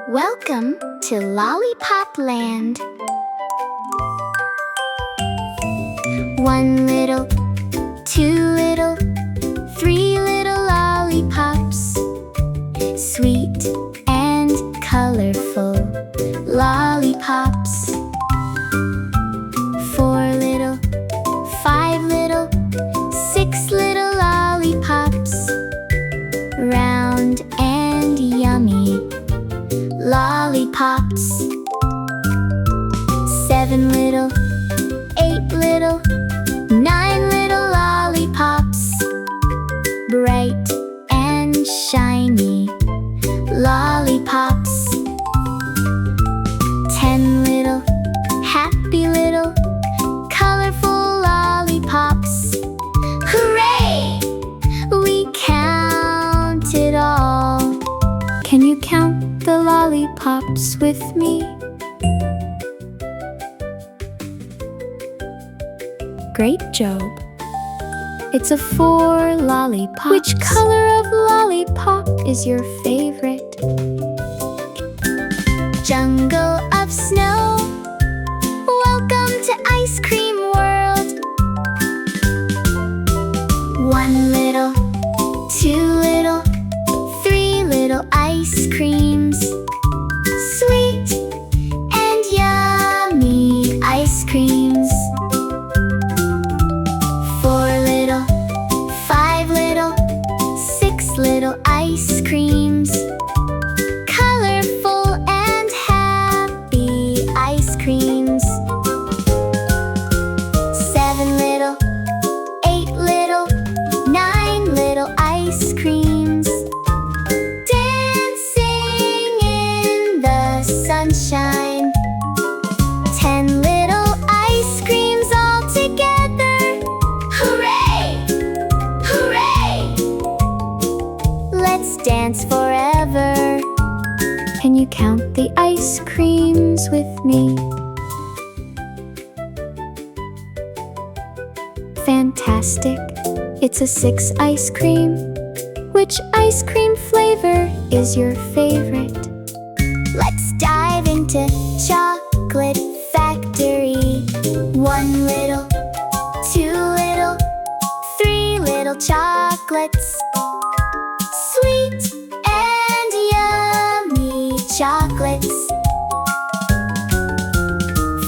Welcome to Lollipop Land. One little, two little, three little lollipops, sweet and colorful lollipops. Four little, five little, six little lollipops, round and yummy lollipops. Seven little, eight little, nine little lollipops, bright and shiny lollipops. 10 little, happy little, colorful lollipops. Hooray! We count it all. Can you count the lollipops with me? Great job! It's a 4 lollipops. Which color of lollipop is your favorite? Jungle of snow, welcome to Ice Cream World. One little, two little, three little ice creams, sweet and yummy ice creams. Four little, five little, six little ice creams, colorful and happy ice creams. Seven little, eight little, nine little ice creams, dancing in the sunshine. 10 little ice creams all together. Hooray! Hooray! Let's dance forever. Can you count the ice creams with me? Fantastic! It's a 6 ice cream. Which ice cream flavor is your favorite? Let's dive into Chocolate Factory. One little, two little, three little chocolates, sweet and yummy chocolates.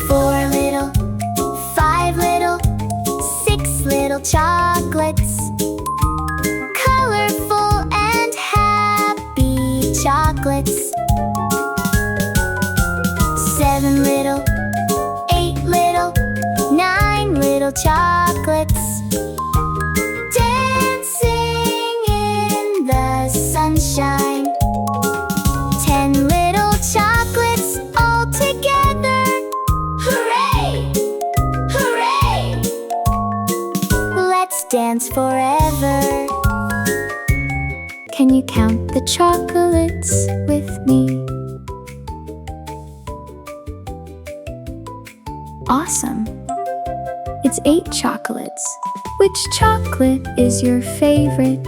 Four little, five little, six little chocolates, colorful and happy chocolates. Seven little, eight little, nine little chocolates, dancing in the sunshine. 10 little chocolates all together. Hooray! Hooray! Let's dance forever. Can you count the chocolates with me? Awesome! It's 8 chocolates. Which chocolate is your favorite?